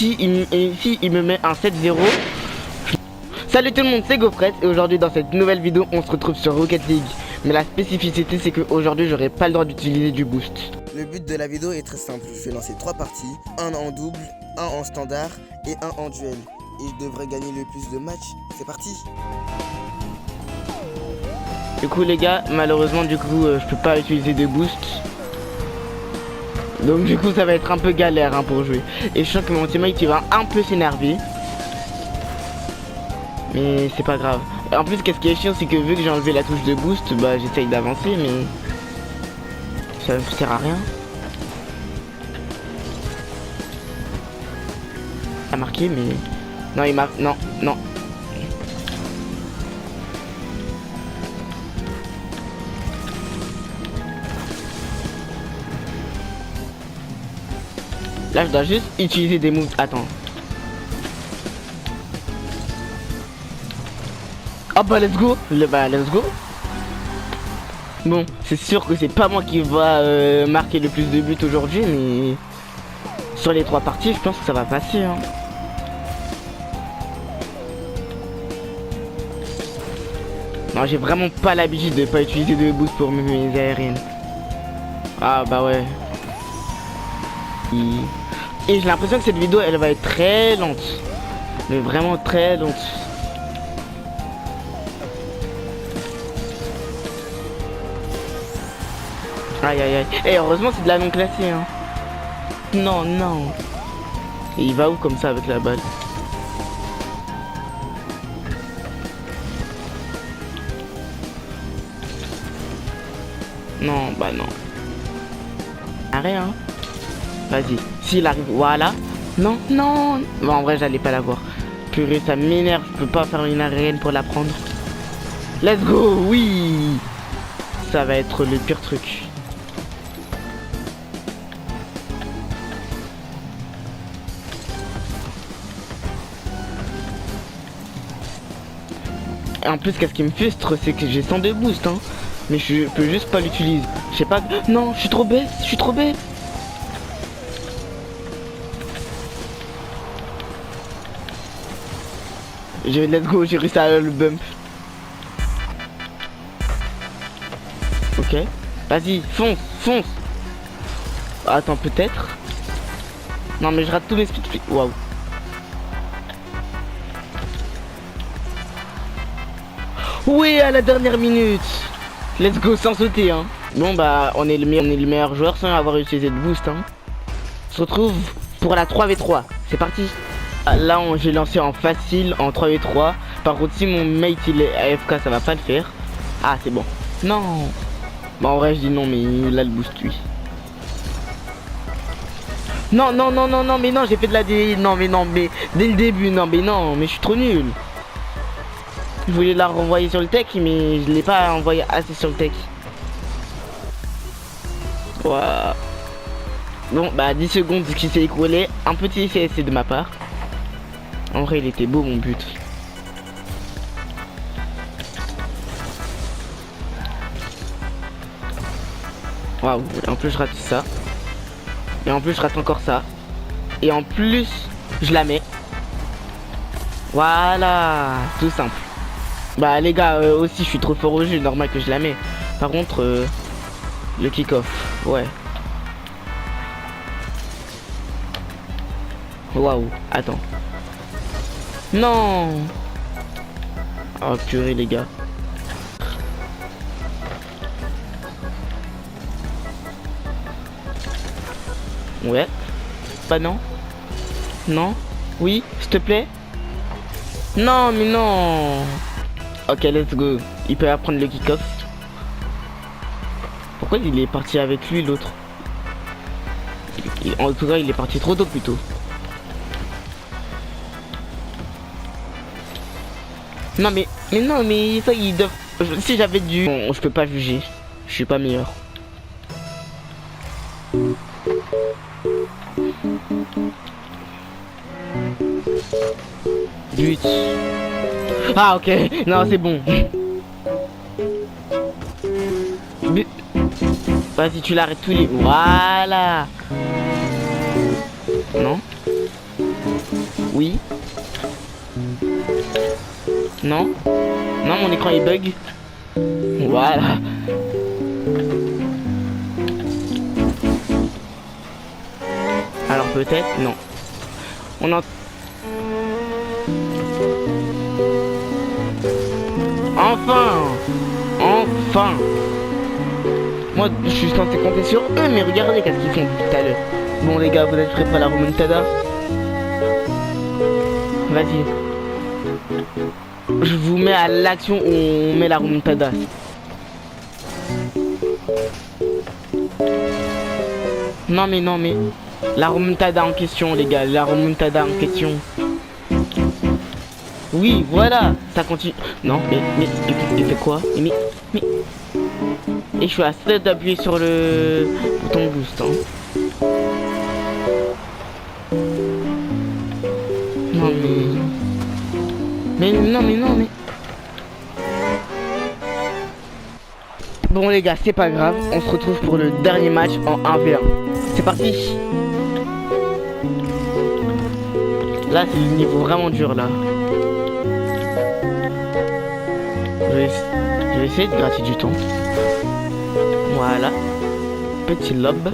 si il me met un 7-0. Salut tout le monde, c'est Gaufret et aujourd'hui dans cette nouvelle vidéo on se retrouve sur Rocket League. Mais la spécificité c'est qu'aujourd'hui j'aurai pas le droit d'utiliser du boost. Le but de la vidéo est très simple, je vais lancer 3 parties, un en double, un en standard et un en duel. Et je devrais gagner le plus de matchs, c'est parti. Du coup les gars, malheureusement je peux pas utiliser de boost. Donc du coup ça va être un peu galère pour jouer. Et je sens que mon teammate il va un peu s'énerver. Mais c'est pas grave. En plus qu'est-ce qui est chiant c'est que vu que j'ai enlevé la touche de boost, bah j'essaye d'avancer mais ça ne sert à rien. Il a marqué mais... Non il m'a... Non. Là je dois juste utiliser des moves. Attends. Ah bah let's go. Let's go. Bon, c'est sûr que c'est pas moi qui va marquer le plus de buts aujourd'hui, mais sur les 3 parties, je pense que ça va passer. Non, j'ai vraiment pas l'habitude de pas utiliser de boost pour mes aériennes. Ah bah ouais. Et j'ai l'impression que cette vidéo, elle va être très lente. Mais vraiment très lente. Aïe aïe aïe. Et heureusement c'est de la non classée Non. Et il va où comme ça avec la balle? Non, bah non. Arrête Vas-y. S'il arrive, voilà. Non. Bon, en vrai j'allais pas la voir. Purée, ça m'énerve, je peux pas faire une arène pour la prendre. Let's go, oui. Ça va être le pire truc. Et en plus, qu'est-ce qui me frustre, c'est que j'ai 102 boost, mais je peux juste pas l'utiliser. Je sais pas. Non, je suis trop bête. Let's go, j'ai réussi à le bump. Ok. Vas-y, fonce. Attends, peut-être. Non, mais je rate tous mes speed. Waouh. Oui, à la dernière minute. Let's go sans sauter Bon bah on est le meilleur joueur sans avoir utilisé de boost On se retrouve pour la 3v3. C'est parti. Là j'ai lancé en facile en 3v3. Par contre si mon mate il est AFK ça va pas le faire. Ah c'est bon. Non. Bah en vrai je dis non mais il a le boost lui. Non mais non j'ai fait de la dé. Non mais dès le début mais je suis trop nul. Je voulais la renvoyer sur le tech mais je l'ai pas envoyé assez sur le tech. Wow. Bon bah 10 secondes qui s'est écoulé. Un petit CSC de ma part. En vrai il était beau mon but. Waouh. En plus je rate ça. Et en plus je rate encore ça. Et en plus je la mets. Voilà. Tout simple. Bah les gars aussi je suis trop fort au jeu, normal que je la mets. Par contre le kick-off, ouais. Waouh, attends. Non. Oh purée les gars. Ouais. Bah non. Non. Oui, s'il te plaît. Non mais non. Ok, let's go. Il peut apprendre le kick-off. Pourquoi il est parti avec lui l'autre? En tout cas, il est parti trop tôt plutôt. Non mais ça il doit... Si j'avais dû... Bon, je peux pas juger. Je suis pas meilleur. But. Ah ok, non c'est bon. Vas-y tu l'arrêtes tous les... Voilà. Non. Oui. Non. Non, mon écran il bug. Voilà. Alors peut-être, non. On en... Enfin. Enfin. Moi, je suis censé compter sur eux, mais regardez qu'est-ce qu'ils font tout à l'heure. Bon les gars, vous êtes prêts pour la remontada? Vas-y. Je vous mets à l'action où on met la remontada. Non mais. La remontada en question les gars, la remontada en question. Oui, voilà, ça continue. Non, il fait quoi? Mais. Et je suis à 7 d'appuyer sur le bouton boost. Hein. Non mais. Bon les gars, c'est pas grave, on se retrouve pour le dernier match en 1v1. C'est parti. Là c'est le niveau vraiment dur là. Je vais essayer de gratter du temps. Voilà. Petit lob.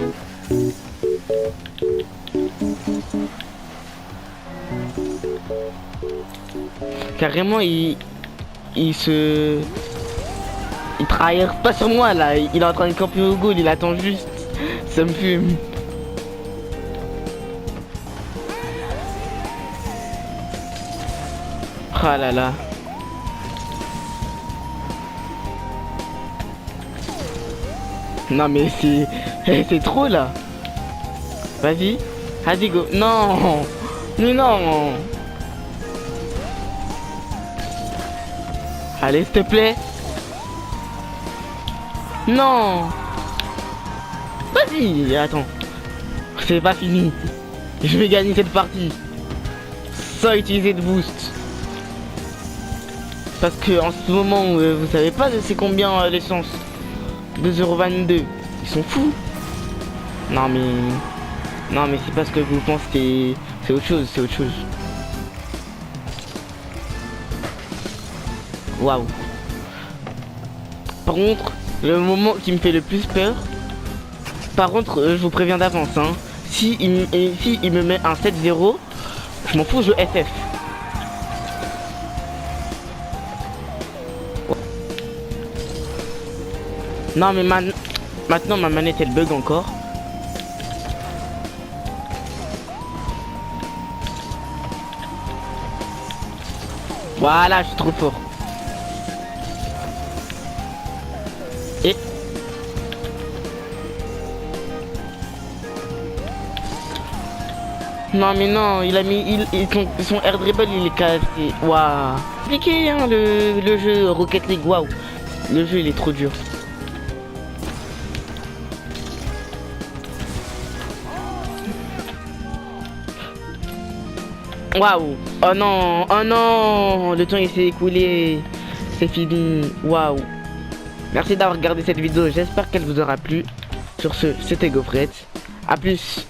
Carrément il travaille pas sur moi là, il est en train de camper au goal, il attend juste. Ça me fume. Ah là là. Non mais c'est trop là. Vas-y. Vas-y go. Non. Mais non. Allez s'il te plaît. Non. Vas-y. Attends. C'est pas fini. Je vais gagner cette partie. Sans utiliser de boost. Parce que en ce moment, vous savez pas c'est combien l'essence. 2,22 €. Ils sont fous. Non mais c'est pas ce que vous pensez. C'est autre chose, c'est autre chose. Waouh. Par contre, le moment qui me fait le plus peur. Par contre, je vous préviens d'avance. Hein, si il me met un 7-0, je m'en fous, je FF. Non mais maintenant ma manette elle bug encore. Voilà, je suis trop fort. Et non mais non, il a mis son air dribble il est cassé. Waouh. Compliqué hein le jeu Rocket League, waouh. Le jeu il est trop dur. Waouh. Oh non, le temps il s'est écoulé. C'est fini. Waouh. Merci d'avoir regardé cette vidéo, j'espère qu'elle vous aura plu. Sur ce, c'était Gaufrette. A plus.